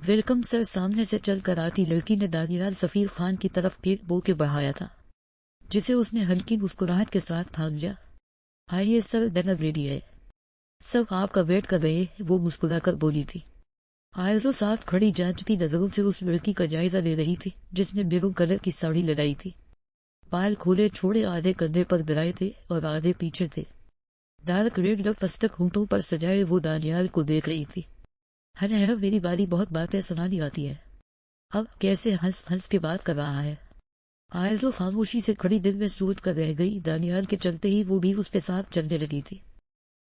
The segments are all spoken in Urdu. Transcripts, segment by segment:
ویلکم سر سامنے سے چل کر آتی لڑکی نے دانیال سفیر خان کی طرف پیٹ بو کے بڑھایا تھا، جسے اس نے ہلکی مسکراہٹ کے ساتھ تھام لیا۔ آئیے سر، ڈنر ریڈی ہے، سب آپ کا ویٹ کر رہے ہیں، وہ مسکرا کر بولی تھی۔ آئزو ساتھ کھڑی جانچتی نظروں سے اس لڑکی کا جائزہ لے رہی تھی جس نے میرون کلر کی ساڑی لگائی تھی، بال کھولے چھوڑے آدھے کندھے پر گرائے تھے اور آدھے پیچھے تھے، ڈارک ریڈ لپسٹک ہونٹوں پر سجائے وہ دانیال کو دیکھ رہی تھی۔ ہر میری باری بہت باتیں سنانی آتی ہے، اب کیسے ہنس ہنس کے بات کر رہا ہے۔ آئزو خاموشی سے کھڑی دل میں سوچ کر رہ گئی۔ دانیال کے چلتے ہی وہ بھی اس کے ساتھ چلنے لگی تھی۔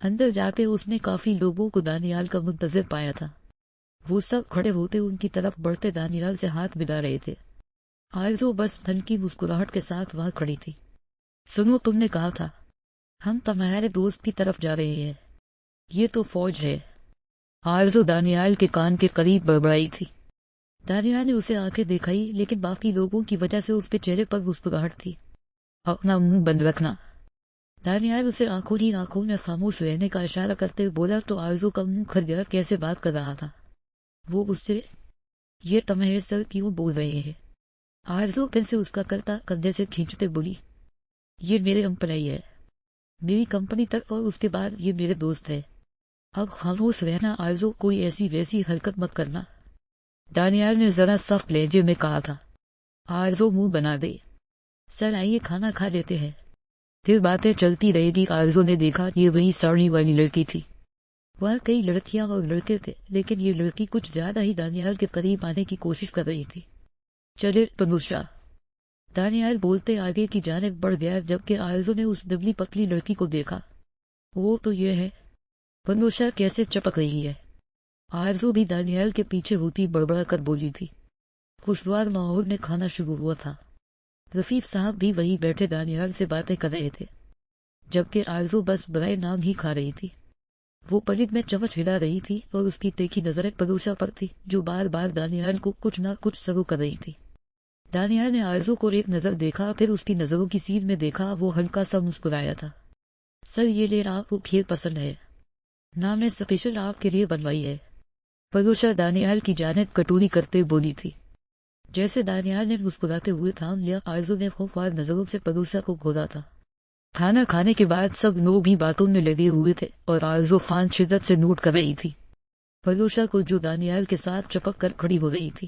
اندر جا کے اس نے کافی لوگوں کو دانیال کا منتظر پایا تھا، وہ سب کھڑے ہوتے ان کی طرف بڑھتے دانیال سے ہاتھ ملا رہے تھے۔ آئزو بس ہلکی مسکراہٹ کے ساتھ وہاں کھڑی تھی۔ سنو، تم نے کہا تھا ہم تمہارے دوست کی طرف جا رہے ہیں، یہ تو فوج ہے۔ آئزو دانیال کے کان کے قریب بڑبڑائی تھی۔ دانیال نے اسے آنکھیں دکھائی، لیکن باقی لوگوں کی وجہ سے اس کے چہرے پر مسکراہٹ تھی۔ اپنا منہ بند رکھنا، دانیال اسے آنکھوں ہی آنکھوں میں خاموش رہنے کا اشارہ کرتے بولا تو آئزو کا منہ کھل گیا، کیسے بات کر رہا تھا وہ اس سے؟ یہ تمہارے سر کیوں بول رہے ہیں؟ آئزو پن سے اس کا کرتا کندھے سے کھینچتے بولی، یہ میرے امپلائی ہے، میری کمپنی تک، اور اس کے بعد یہ میرے دوست ہے۔ اب خاموش رہنا آئزو، کوئی ایسی ویسی حرکت مت کرنا، دانیال نے ذرا سخت لہجے میں کہا تھا۔ آئزو منہ بنا دے، سر آئیے کھانا کھا لیتے ہیں، پھر باتیں چلتی رہے گی۔ آئزو نے دیکھا یہ وہی ساڑی والی لڑکی تھی۔ وہاں کئی لڑکیاں اور لڑکے تھے، لیکن یہ لڑکی کچھ زیادہ ہی دانیال کے قریب آنے کی کوشش کر رہی تھی۔ چلے تنوشا، دانیال بولتے آگے کی جانب بڑھ گیا، جبکہ آئزو نے اس دبلی پتلی لڑکی کو دیکھا۔ وہ تو یہ ہے، تنوشا کیسے چپک رہی ہے۔ آئزو بھی دانیال کے پیچھے ہوتی بڑبڑا کر بولی تھی۔ خوشگوار ماحول میں کھانا شروع ہوا تھا۔ رفیق صاحب بھی وہی بیٹھے دانیال سے باتیں کر رہے تھے، جبکہ آئزو بس برائے نام ہی کھا رہی تھی۔ وہ پلک میں چمچ ہلا رہی تھی اور اس کی تیکھی نظریں پروشا پر تھی، جو بار بار دانیال کو کچھ نہ کچھ سرو کر رہی تھی۔ دانیال نے آئزو کو ایک نظر دیکھا، پھر اس کی نظروں کی سیدھ میں دیکھا، وہ ہلکا سا مسکرایا تھا۔ سر، یہ لیر آپ کو کھیر پسند ہے، نام نے اسپیشل آپ کے لیے بنوائی ہے، پروشا دانیال کی جانب کٹوری کرتے بولی تھی۔ جیسے دانیال نے مسکراتے ہوئے تھام لیا، آئزو نے خوفوار نظروں سے پروشا کو گھورا تھا۔ کھانا کھانے کے بعد سب لوگ ہی باتوں میں لگے ہوئے تھے اور آئزو خان شدت سے نوٹ کر رہی تھی پروشا کو، جو دانیال کے ساتھ چپک کر کھڑی ہو رہی تھی۔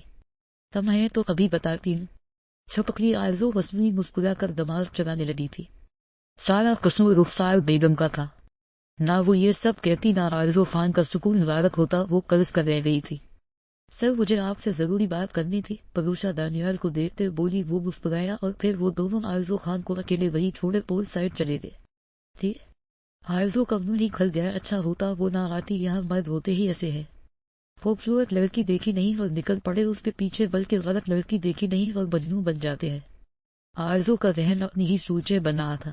تمہیں تو ابھی بتاتی ہوں، چھپکلی آئزو مصنوعی مسکرا کر دماغ چلانے لگی تھی۔ سارا قصور رخسار بیگم کا تھا، نہ وہ یہ سب کہتی نہ آئزو خان کا سکون غارت ہوتا، وہ قرض کر رہ گئی تھی۔ سر، مجھے آپ سے ضروری بات کرنی تھی، پروشا دانیال کو دیکھتے بولی۔ وہ مسکرایا اور پھر وہ دونوں آئزو خان کو اکیلے وہی چھوڑے پول سائڈ چلے گئے تھے۔ آئزو کا منہ ہی کھل گیا، اچھا ہوتا وہ نہ آتی، یہاں مرد ہوتے ہی ایسے ہیں، خوبصورت لڑکی دیکھی نہیں اور نکل پڑے اس کے پیچھے، بلکہ غلط لڑکی دیکھی نہیں اور مجنون بن جاتے ہیں۔ آئزو کا ذہن اپنی ہی سوچے بنا تھا۔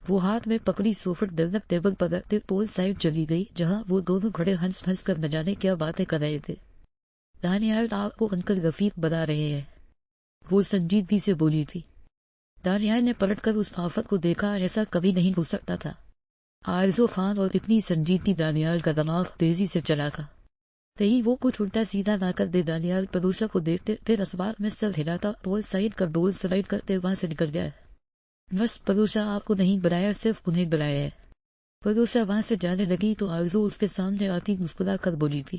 وہ ہاتھ میں پکڑی سوفٹ درنک ٹیبل پر رکھتے پول سائڈ چلی گئی، جہاں وہ دونوں کھڑے ہنس ہنس کر نہ جانے کیا باتیں کر رہے تھے۔ دانیال آپ کو انکل رفیق بتا رہے ہیں، وہ سنجیدگی سے بولی تھی۔ دانیال نے پلٹ کر اس آفت کو دیکھا، ایسا کبھی نہیں ہو سکتا تھا۔ آئزو خان اور اتنی سنجیدگی، دانیال کا دماغ تیزی سے چلا تھا۔ کہیں وہ کچھ الٹا سیدھا نہ کر دے۔ دانیال پروشا کو دیکھتے پھر اسباب میں سر ہلاتا پول سائڈ کر ڈول سلائڈ کرتے وہاں سے نکل گیا۔ بس پروشا، آپ کو نہیں بلایا، صرف انہیں بلایا ہے۔ پروشا وہاں سے جانے لگی تو آئزو اس کے سامنے آتی مسکرا کر بولی تھی۔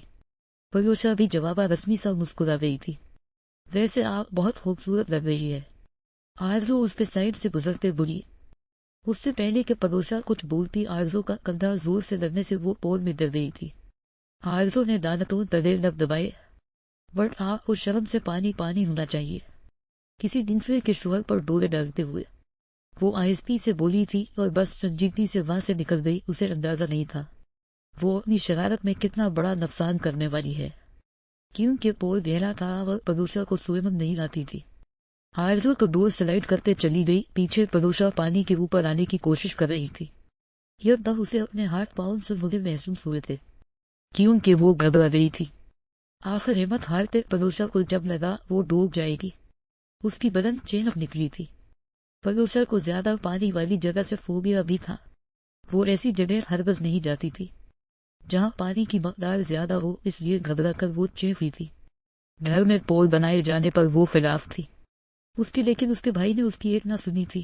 پروشا بھی جوابا رسمی سا مسکرا گئی تھی۔ ویسے آپ بہت خوبصورت لگ رہی ہے، آئزو اس کے سائڈ سے گزرتے بولی۔ اس سے پہلے کہ پروشا کچھ بولتی، آئزو کا کندھا زور سے لگنے سے وہ پول میں گر گئی تھی۔ آئزو نے دانتوں تلے لب دبائے، بٹ آپ کو شرم سے پانی پانی ہونا چاہیے، کسی دوسرے کے شوہر پر ڈورے ڈالتے ہوئے، وہ آہستگی سے بولی تھی اور بس سنجیدگی سے وہاں سے نکل گئی۔ اسے اندازہ نہیں تھا وہ اپنی شرارت میں کتنا بڑا نقصان کرنے والی ہے، کیونکہ پول گہرا تھا اور پروشا کو سوئمنگ نہیں آتی تھی۔ آئزو تو ڈور سلائڈ کرتے چلی گئی، پیچھے پروشا پانی کے اوپر آنے کی کوشش کر رہی تھی۔ یہ دم اسے اپنے ہاتھ پاؤں سے مجھے محسوس ہوئے تھے، کیونکہ وہ گھبرا گئی تھی۔ آخر ہمت ہارتے پروشا کو جب لگا وہ ڈوب جائے گی، اس کی بدن چینک نکلی تھی۔ پروشا کو زیادہ پانی والی جگہ سے فوبیا بھی تھا، وہ ایسی جگہ ہرگز نہیں جاتی تھی جہاں پانی کی مقدار زیادہ ہو، اس لیے گھبرا کر وہ چینک ہوئی تھی۔ گھر میں پول بنائے جانے پر وہ خلاف تھی اس کی، لیکن اس کے بھائی نے اس کی ایک نہ سنی تھی۔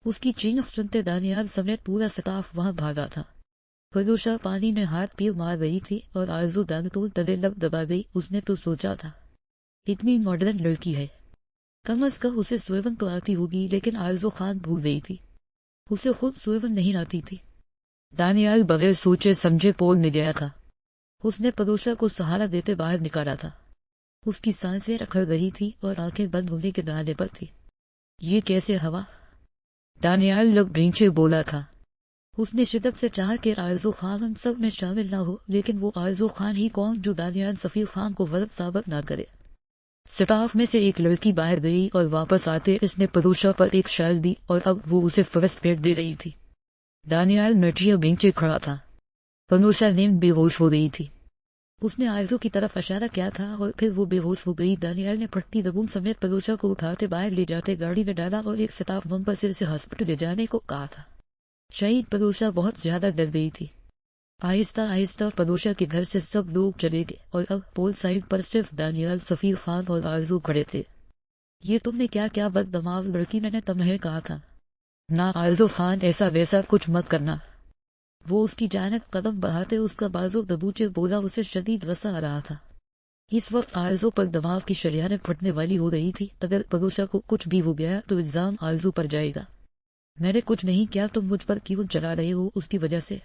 اس کی چینخ سنتے دانیال سمیت پورا سٹاف وہاں بھاگا تھا۔ فروشا پانی میں ہاتھ پیر مار رہی تھی اور آرزو دانتوں تلے لب دبا گئی۔ اس نے تو سوچا تھا اتنی ماڈرن لڑکی ہے، کم از کم اسے سویون تو آتی ہوگی، لیکن آرزو خان بھول گئی تھی اسے خود سویون نہیں آتی تھی۔ دانیال بغیر سوچے سمجھے پول میں گیا تھا۔ اس نے فروشا کو سہارا دیتے باہر نکالا تھا۔ اس کی سانسیں اکھڑ رہی تھی اور آنکھیں بند ہونے کے دہانے پر تھی۔ یہ کیسے ہوا؟ دانیال لب بھینچے بولا تھا۔ اس نے شدت سے چاہا کہ آرزو خان ان سب میں شامل نہ ہو، لیکن وہ آرزو خان ہی کون جو دانیال سفیر خان کو غلط ثابت نہ کرے۔ سٹاف میں سے ایک لڑکی باہر گئی اور واپس آتے اس نے فروشا پر ایک شال دی اور اب وہ اسے فرسٹ ایڈ دے رہی تھی۔ دانیال مرچیاں بینچے کھڑا تھا۔ فروشا نیم بے ہوش ہو گئی تھی۔ اس نے آرزو کی طرف اشارہ کیا تھا اور پھر وہ بے ہوش ہو گئی۔ دانیال نے پھٹتی زبون سمیت فروشا کو اٹھاتے باہر لے جاتے گاڑی میں ڈالا اور ایک سٹاف ممبر سے اسے ہاسپٹل لے جانے کو کہا تھا۔ شہید فروشا بہت زیادہ ڈر گئی تھی۔ آہستہ آہستہ فروشا کے گھر سے سب لوگ چلے گئے اور اب پول سائڈ پر صرف دانیال، سفیر خان اور آرزو کھڑے تھے۔ یہ تم نے کیا کیا بد دماغ لڑکی، میں نے تمہیں کہا تھا نہ آرزو خان ایسا ویسا کچھ مت کرنا۔ وہ اس کی جانب قدم بڑھاتے اس کا بازو دبوچے بولا۔ اسے شدید غصہ آ رہا تھا۔ اس وقت آرزو پر دماغ کی شریانیں پھٹنے والی ہو رہی تھی۔ اگر فروشا کو کچھ بھی ہو گیا تو الزام آرزو پر جائے گا۔ میں نے کچھ نہیں کیا، تم مجھ پر کیوں چلا رہے ہو؟ اس کی وجہ سے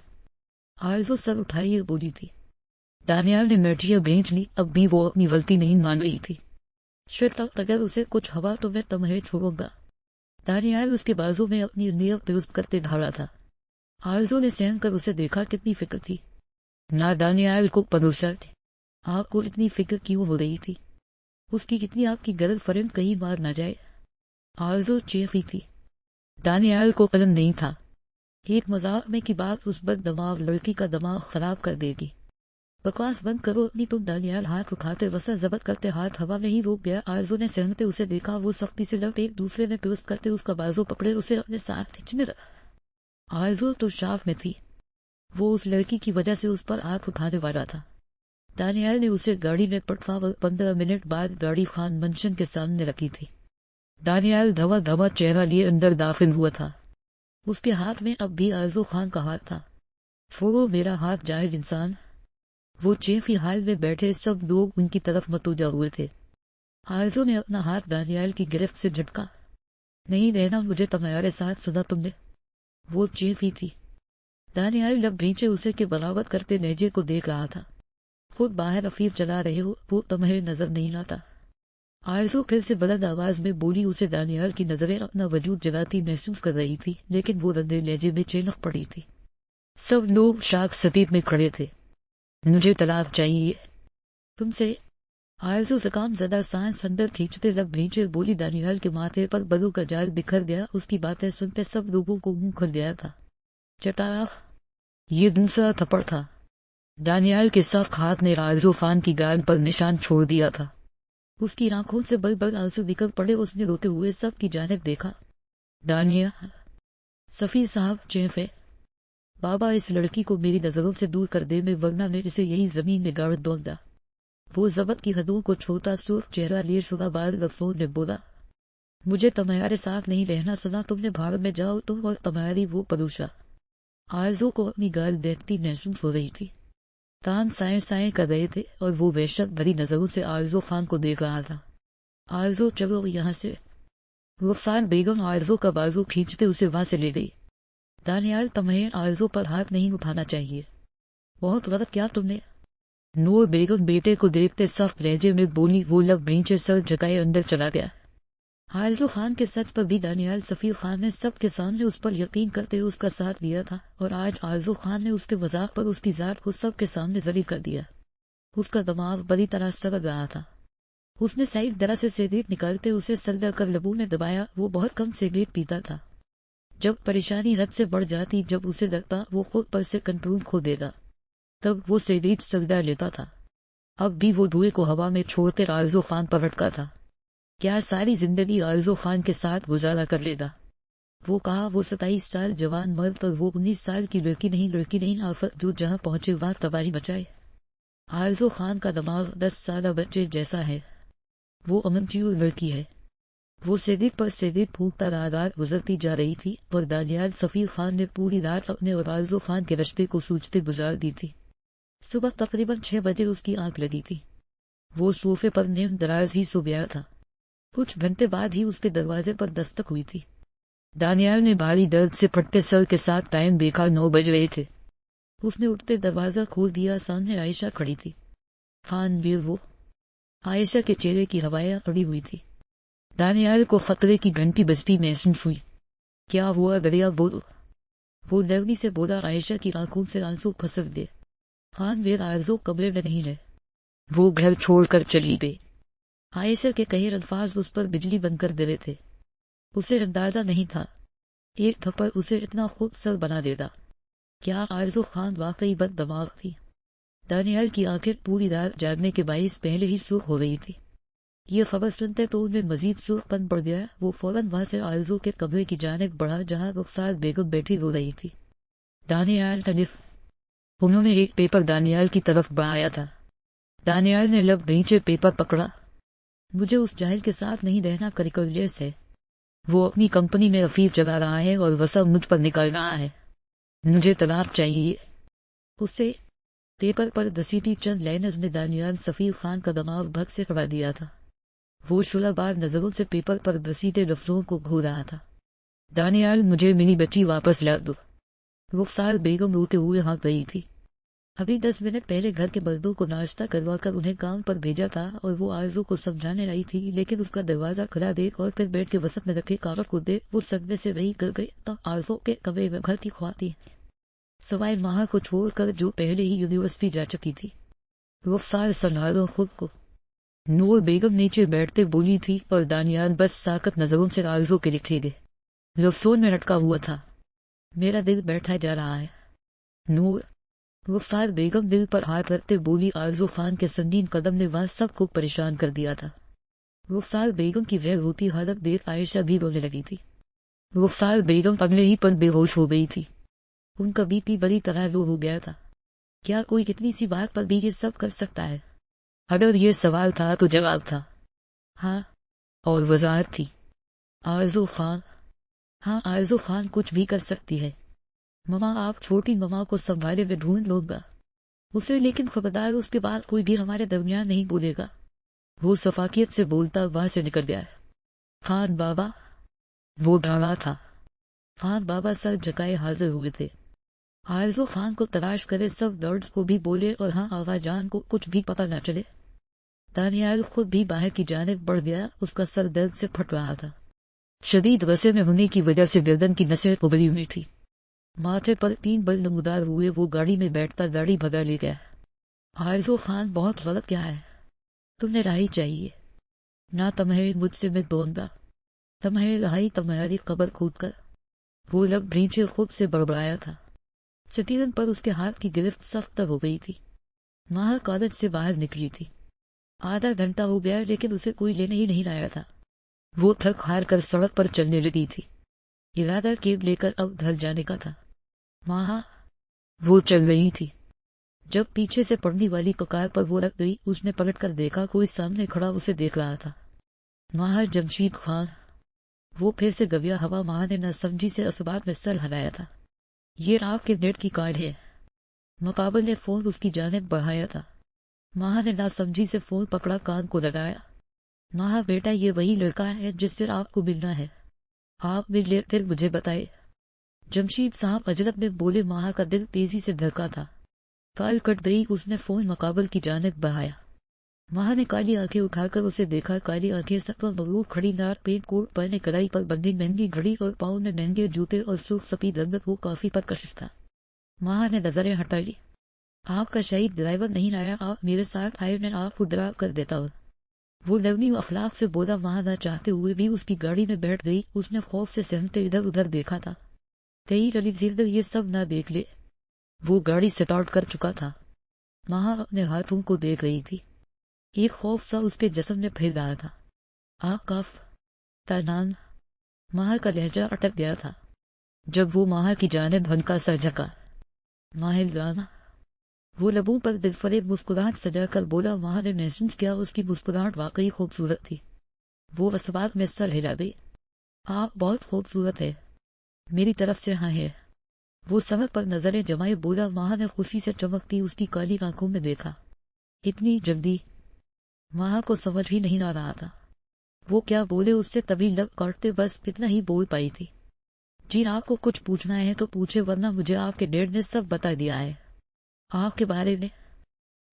آرزو سر اٹھائیے بولی تھی۔ دانیال نے مرچیاں بھینچ لی۔ اب بھی وہ اپنی غلطی نہیں مان رہی تھی۔ شٹ اپ، اگر اسے کچھ ہوا تو میں تمہیں چھوڑوں گا۔ دانیال اس کے بازو میں اپنی انگلیاں درست کرتے دھاڑا تھا۔ آرزو نے سہم کر اسے دیکھا۔ کتنی فکر تھی؟ نہ دانیال کو فروشا تھی۔ آپ کو اتنی فکر کیوں ہو رہی تھی؟ اس کی کتنی آپ کی گرل فرینڈ کہیں مار نہ جائے۔ آرزو چیخی تھی۔ دانیال کو علم نہیں تھا ایک مذاق میں کی بات اس بد دماغ لڑکی کا دماغ خراب کر دے گی۔ بکواس بند کرو اپنی تم۔ دانیال ہاتھ اٹھاتے وسع ضبط کرتے ہاتھ ہوا میں ہی روک گیا۔ آرزو نے سہمتے اسے دیکھا۔ وہ سختی سے لب ایک دوسرے میں پیوست کرتے اس کا بازو پکڑے اسے اپنے ساتھ کھینچنے لگا۔ آرزو تو شاف میں تھی۔ وہ اس لڑکی کی وجہ سے اس پر ہاتھ اٹھانے والا تھا۔ دانیال نے اسے گاڑی میں پٹوا اور 15 منٹ بعد گاڑی خان منشن کے سامنے رکھی تھی۔ دانیال دھوا دھوا چہرہ لیے اندر داخل ہوا تھا۔ اس کے ہاتھ میں اب بھی آرزو خان کا ہاتھ تھا۔ چھوڑو میرا ہاتھ جاہل انسان۔ وہ چیخی حال میں بیٹھے سب لوگ ان کی طرف متوجہ ہوئے تھے۔ آرزو نے اپنا ہاتھ دانیال کی گرفت سے جھٹکا۔ نہیں رہنا مجھے تمہارے ساتھ، سنا تم نے؟ وہ چیخی تھی۔ دانیال لب بھینچے اسے کے بغاوت کرتے لہجے کو دیکھ رہا تھا۔ خود باہر افیف چلا رہے ہو، وہ تمہیں نظر نہیں آتا؟ آرزو پھر سے بلند آواز میں بولی۔ اسے دانیال کی نظریں اپنا وجود جلاتی محسوس کر رہی تھی، لیکن وہ رندے لہجے میں چینخ پڑی تھی۔ سب لوگ شاک سپیٹ میں کھڑے تھے۔ مجھے طلاق چاہیے تم سے۔ آرزو زکام زدہ سانس اندر کھینچتے لب بھینچے بولی۔ دانیال کے ماتھے پر بلوں کا جال بکھر گیا۔ اس کی باتیں سنتے سب لوگوں کو منہ کھل گیا تھا۔ چٹاخ! یہ دوسرا تھپڑ تھا۔ دانیال کے سخت ہاتھ نے آرزو خان کی گال پر نشان چھوڑ دیا تھا۔ اس کی آنکھوں سے بل بل آنسو نکل پڑے۔ اس نے روتے ہوئے سب کی جانب دیکھا۔ دانیال! سفیر صاحب چیف ہے۔ بابا اس لڑکی کو میری نظروں سے دور کر دے، میں ورنہ میں اسے یہی زمین میں گاڑ دوں گا۔ وہ ضبط کی حدوں کو چھوٹا سرخ چہرہ لیے شدہ بال لفظوں نے بولا۔ مجھے تمہارے ساتھ نہیں رہنا، سنا تم نے؟ بھاڑ میں جاؤ تم اور تمہاری وہ فروشا۔ آرزو کو اپنی گال دیکھتی محسوس ہو رہی تھی۔ کان سائیں سائیں کر رہے تھے اور وہ وحشت بھری نظروں سے آرزو خان کو دیکھ رہا تھا۔ آرزو چلو یہاں سے۔ رخسار بیگم آرزو کا بازو کھینچتے اسے وہاں سے لے گئی۔ دانیال تمہیں آرزو پر ہاتھ نہیں اٹھانا چاہیے۔ بہت غلط کیا تم نے۔ نور بیگم بیٹے کو دیکھتے سخت لہجے میں بولی۔ وہ لب بھینچے سر جھکائے اندر چلا گیا۔ آرزو خان کے سچ پر بھی دانیال سفیر خان نے سب کے سامنے اس پر یقین کرتے اس کا ساتھ دیا تھا، اور آج آرزو خان نے اس کے مذاق پر اس کی ذات کو سب کے سامنے ذلیل کر دیا۔ اس کا دماغ بری طرح سڑ رہا تھا۔ اس نے سائیڈ درا سے سگریٹ نکالتے اسے سلگا کر لبوں میں دبایا۔ وہ بہت کم سگریٹ پیتا تھا۔ جب پریشانی حد سے بڑھ جاتی، جب اسے لگتا وہ خود پر سے کنٹرول کھو دے گا، تب وہ سگریٹ سلگا لیتا تھا۔ اب بھی وہ دھوئے کو ہوا میں چھوڑتے آرزو خان پر لٹکا تھا۔ کیا ساری زندگی آرزو خان کے ساتھ گزارا کر لے گا؟ وہ کہا وہ 27 سال جوان مرد اور وہ 19 سال کی لڑکی نہیں آفت جو جہاں پہنچے وہاں تباہی مچائے۔ آرزو خان کا دماغ 10 سالہ بچے جیسا ہے. وہ امنچیور لڑکی ہے. وہ سیدھے پر سیدھے پھونکتا رات گزرتی جا رہی تھی اور دانیال سفیر خان نے پوری رات اپنے اور آرزو خان کے رشتے کو سوچتے گزار دی تھی. صبح تقریباً 6 بجے اس کی آنکھ لگی تھی. وہ صوفے پر نیم دراز ہی سو گیا تھا. کچھ گھنٹے بعد ہی اس کے دروازے پر دستک ہوئی تھی. دانیال نے بھاری درد سے پھٹتے سر کے ساتھ ٹائم دیکھا. 9 بج رہے تھے. اس نے اٹھتے دروازہ کھول دیا. سامنے عائشہ کھڑی تھی. خان بیر وہ. عائشہ کے چہرے کی ہوائیاں اڑی ہوئی تھی. دانیال کو خطرے کی گھنٹی بجتی محسوس ہوئی. کیا ہوا دریا بول. وہ نرمی سے بولا. عائشہ کی آنکھوں سے آنسو پھسل گئے. خان بیر آرزو کمرے میں نہیں رہے. وہ گھر چھوڑ کر چلی گئی. عائشہ کے کئی الفاظ اس پر بجلی بند کر دے تھے. اسے اندازہ نہیں تھا ایک تھپڑ اسے اتنا خود سر بنا دیتا. کیا آرزو خان واقعی بد دماغ تھی؟ دانیال کی آنکھیں پوری رات جاگنے کے باعث پہلے ہی سرخ ہو گئی تھی. یہ خبر سنتے تو انہیں مزید سرخ پن پڑ گیا. وہ فوراً وہاں سے آرزو کے کمرے کی جانب بڑھا جہاں رخسار بیگم بیٹھی رو رہی تھی. دانیال حنف. انہوں نے ایک پیپر دانیال کی طرف بڑھایا تھا. دانیال نے لب نیچے پیپر پکڑا. مجھے اس جاہل کے ساتھ نہیں رہنا. کریکلیس ہے. وہ اپنی کمپنی میں افیف چلا رہا ہے اور وسع مجھ پر نکال رہا ہے. مجھے طلاق چاہیے. اس سے پیپر پر دسیتی چند لائنز نے دانیال سفیر خان کا دماغ بھگ سے کرا دیا تھا. وہ شعلہ بار نظروں سے پیپر پر دسیتے لفظوں کو گھو رہا تھا. دانیال مجھے میری بچی واپس لا دو. رخسار بیگم روتے ہوئے ہانک رہی تھی. ابھی 10 منٹ پہلے گھر کے مردوں کو ناشتہ کروا کر انہیں کام پر بھیجا تھا اور وہ آرزو کو سمجھانے آئی تھی، لیکن اس کا دروازہ کھلا دیکھ اور پھر بیٹھ کے وسط میں رکھے کاغذ کو دیکھ وہ صدمے سے وہی کر گئی. تو آرزو کے کمرے میں گھر کی خواتین سوائے ماہا کو چھوڑ کر جو پہلے ہی یونیورسٹی جا چکی تھی. رخسار سنبھالو خود کو. نور بیگم نیچے بیٹھتے بولی تھی اور دانیال بس ساکت نظروں سے آرزو کے لکھے گئے لفظون میں لٹکا ہوا تھا. میرا دل بیٹھا جا رہا ہے. نور. رخسار بیگم دل پر ہاتھ رکھتے بولی. آرزو خان کے سنگین قدم نے وہاں سب کو پریشان کر دیا تھا. رخسار بیگم کی غیر ہوتی حالت دیکھ عائشہ بھی رونے لگی تھی. رخسار بیگم اگلے ہی پل بے ہوش ہو گئی تھی. ان کا بی پی بڑی طرح لو ہو گیا تھا. کیا کوئی اتنی سی بات پر بھی یہ سب کر سکتا ہے؟ اگر یہ سوال تھا تو جواب تھا. ہاں. اور وضاحت تھی. آرزو خان. ہاں آرزو خان کچھ بھی کر سکتی ہے. ماما آپ چھوٹی ماما کو سنبھالے میں ڈھونڈ لو گا اسے، لیکن خبردار اس کے بعد کوئی بھی ہمارے درمیان نہیں بولے گا. وہ شفاقیت سے بولتا وہاں سے نکل گیا. خان بابا. وہ ڈرانا تھا. خان بابا سر جھکائے حاضر ہوئے تھے. آرزو خان کو تلاش کرے سب لارڈز کو بھی بولے اور ہاں آغا جان کو کچھ بھی پتہ نہ چلے. دانیال خود بھی باہر کی جانب بڑھ گیا. اس کا سر درد سے پھٹ رہا تھا. شدید غصے میں ہونے کی وجہ سے گردن کی نسیں ابری ہوئی تھی. ماتھے پر 3 بل نمودار ہوئے. وہ گاڑی میں بیٹھتا گاڑی بھگا لے گیا. آرزو خان بہت غلط کیا ہے. تمہیں رہائی چاہیے. نہ تمہیں مجھ سے میں دوں گا. تمہیں رہائی تمہاری قبر کھود کر. وہ لب نیچے خود سے بڑبڑایا تھا. سٹیرن پر اس کے ہاتھ کی گرفت سخت تر ہو گئی تھی. ماہر کالج سے باہر نکلی تھی. آدھا گھنٹہ ہو گیا لیکن اسے کوئی لینے ہی نہیں آیا تھا. وہ تھک ہار کر سڑک پر چلنے لگی تھی. ارادہ کیب لے کر اب گھر جانے کا تھا. ماہا. وہ چل رہی تھی. جب پیچھے سے پڑنے والی ککار پر وہ رکھ گئی اس نے پلٹ کر دیکھا کوئی سامنے کھڑا اسے دیکھ رہا تھا. ماہر جمشید خان. وہ پھر سے گویا ہوا. ماہر نے نہ سمجھی سے اسباب میں سر ہلایا تھا. یہ آپ کے نیٹ کی کارڈ ہے. مقابل نے فون اس کی جانب بڑھایا تھا. ماہر نے نہ سمجھی سے فون پکڑا کان کو لگایا. ماہر بیٹا یہ وہی لڑکا ہے جس سے آپ کو ملنا ہے. آپ مل لے پھر مجھے بتائے. جمشید صاحب اجرب میں بولے. ماہر کا دل تیزی سے دھڑکا تھا. کال کٹ گئی. اس نے فون مقابل کی جانب بڑھایا. ماہر نے کالی آنکھیں اٹھا کر اسے دیکھا. کالی آنکھیں سب پر مغرور کھڑی. نار پینٹ کوٹ پہنے کلائی پر بندی مہنگی گھڑی اور پاؤں میں مہنگے جوتے اور سرخ سفید رنگت. وہ کافی پر کشش تھا. ماہر نے نظریں ہٹا لی. آپ کا شہید ڈرائیور نہیں آیا. آپ میرے ساتھ آئے میں آپ کو ڈراپ کر دیتا ہوں. وہ نرمی و اخلاق سے بولا. ماہر نہ چاہتے ہوئے بھی اس کی گاڑی میں بیٹھ گئی. اس نے خوف سے سہمتے ادھر ادھر دیکھا تھا. کئی علی زیردر یہ سب نہ دیکھ لے. وہ گاڑی سٹارٹ کر چکا تھا. ماہر اپنے ہاتھوں کو دیکھ رہی تھی. ایک خوف سا اس کے جسم میں پھیل رہا تھا. آپ کاف تانان. ماہر کا لہجہ اٹک گیا تھا جب وہ ماہر کی جانب ہلکا سا جھکا. ماہر گانا. وہ لبوں پر دل فریب مسکراہٹ سجا کر بولا۔ وہاں نے محسوس کیا اس کی مسکراہٹ واقعی خوبصورت تھی۔ وہ اسباب میں سر ہلا گئی۔ آپ بہت خوبصورت ہے، میری طرف سے ہاں ہے۔ وہ سڑک پر نظریں جمائے بولا۔ وہاں نے خوشی سے چمکتی اس کی کالی آنکھوں میں دیکھا۔ اتنی جلدی؟ وہاں کو سمجھ ہی نہیں آ رہا تھا وہ کیا بولے، اس سے طویل لب کاٹتے بس اتنا ہی بول پائی تھی۔ جی آپ کو کچھ پوچھنا ہے تو پوچھے، ورنہ مجھے آپ کے ڈیڈ نے سب بتا دیا ہے آپ کے بارے میں۔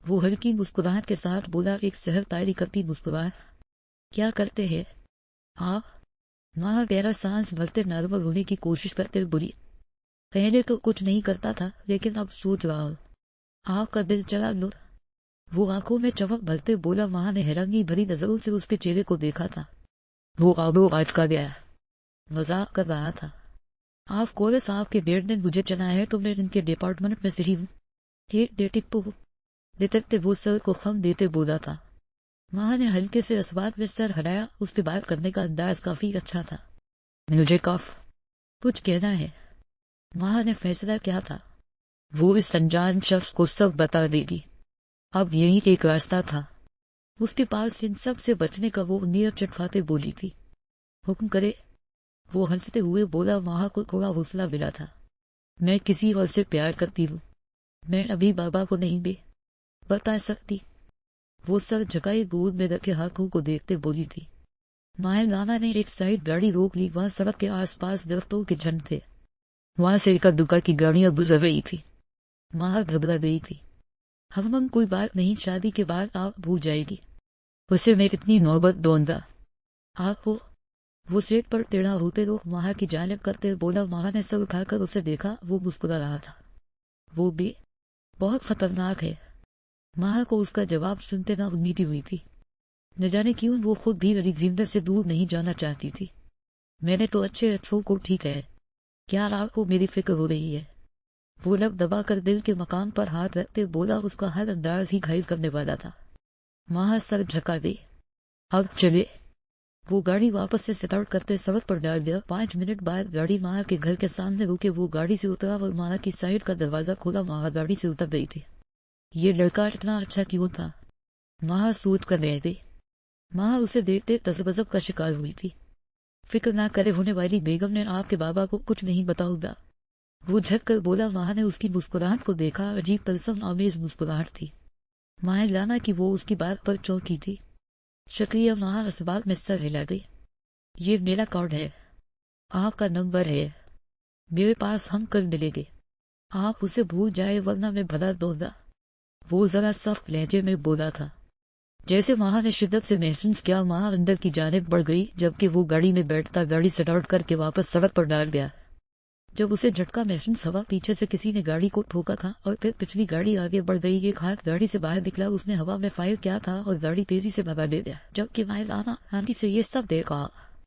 وہ ہلکی مسکراہٹ کے ساتھ بولا، ایک شہر تاری کرتی مسکراہٹ۔ کیا کرتے ہیں آپ؟ وہاں گہرا سانس بھرتے نارمل ہونے کی کوشش کرتے بولی۔ پہلے تو کچھ نہیں کرتا تھا، لیکن اب سوچ رہا ہوں۔ آپ کا دل چلا لو؟ وہ آنکھوں میں چمک بھرتے بولا۔ وہاں نے حیرانی بھری نظروں سے اس کے چہرے کو دیکھا تھا۔ وہ آبو آج کا گیا مذاق کر رہا تھا۔ آپ کولر صاحب کے ڈیڈ نے مجھے چنا ہے تو میں ان کے ڈپارٹمنٹ میں صحیح ہوں۔ ایک ڈیٹیکٹو وہ سر کو خم دیتے بولا تھا۔ وہاں نے ہلکے سے اسباب میں سر ہلایا۔ اس کے بات کرنے کا انداز کافی اچھا تھا۔ مجھے کچھ کہنا ہے؟ وہاں نے فیصلہ کیا تھا وہ اس انجان شخص کو سب بتا دے گی۔ اب یہی ایک راستہ تھا اس کے پاس ان سب سے بچنے کا۔ وہ انگلیاں چٹکھاتے بولی تھی۔ حکم کرے؟ وہ ہنستے ہوئے بولا۔ وہاں کو تھوڑا حوصلہ ملا تھا۔ میں کسی اور سے پیار کرتی ہوں، میں ابھی بابا کو نہیں بتا سکتی۔ وہ سر جھکائے گود میں رکھے ہاتھوں کو دیکھتے بولی تھی۔ مائل رانا نے ایک سائڈ گاڑی روک لی۔ وہاں سڑک کے آس پاس درختوں کے جھنڈ تھے۔ وہاں سے اکا دکا کی گاڑیاں گزر رہی تھی۔ وہاں گھبرا گئی تھی۔ ہم کوئی بات نہیں، شادی کے بعد آپ بھول جائے گی اسے، میں کتنی نوبت دوں گا آپ کو۔ وہ سیٹ پر ٹیڑھا ہوتے رخ وہاں کی جانب کرتے بولا۔ وہاں نے سر اٹھا کر اسے دیکھا۔ وہ مسکرا رہا تھا۔ وہ بھی بہت خطرناک ہے۔ وہاں کو اس کا جواب سنتے نہ امیدی ہوئی تھی۔ نہ جانے کیوں وہ خود بھی الیگزینڈر سے دور نہیں جانا چاہتی تھی۔ میں نے تو اچھوں کو ٹھیک ہے، کیا آپ کو میری فکر ہو رہی ہے؟ وہ لب دبا کر دل کے مقام پر ہاتھ رکھتے بولا۔ اس کا ہر انداز ہی گھائل کرنے والا تھا۔ وہاں سر جھکا دے۔ اب چلے۔ وہ گاڑی واپس سے سٹارٹ کرتے سڑک پر ڈال دیا۔ 5 منٹ بعد گاڑی ماں کے گھر کے سامنے روکے۔ وہ گاڑی سے اترا اور ماں کی سائڈ کا دروازہ کھولا۔ ماں گاڑی سے اتر گئی تھی۔ یہ لڑکا اتنا اچھا کیوں تھا؟ ماں سوچ کر رہے تھے۔ ماں اسے دیکھتے تذبذب کا شکار ہوئی تھی۔ فکر نہ کرے، ہونے والی بیگم نے آپ کے بابا کو کچھ نہیں بتاؤ گا۔ وہ جھک کر بولا۔ وہاں نے اس کی مسکراہٹ کو دیکھا۔ عجیب تلسم آمیز مسکراہٹ تھی۔ ماں لانا کی وہ اس کی بات پر چونکی تھی۔ شکریہ۔ وہاں اسباب میں سر ہلا گئی۔ یہ میرا کارڈ ہے، آپ کا نمبر ہے میرے پاس، ہم کل ملیں گے۔ آپ اسے بھول جائے ورنہ میں بھلا دوں گا۔ وہ ذرا سخت لہجے میں بولا تھا۔ جیسے ماں نے شدت سے محسوس کیا، ماں اندر کی جانب بڑھ گئی، جبکہ وہ گاڑی میں بیٹھتا گاڑی سٹارٹ کر کے واپس سڑک پر ڈال گیا۔ جب اسے جھٹکا محسوس ہوا، پیچھے سے کسی نے گاڑی کو ٹھوکا تھا اور پھر پچھلی گاڑی آگے بڑھ گئی۔ ایک ہاتھ گاڑی سے باہر نکلا، اس نے ہوا میں فائر کیا تھا اور گاڑی تیزی سے بھگا لے گیا، جبکہ مائل آنا آنٹی سے یہ سب دیکھا۔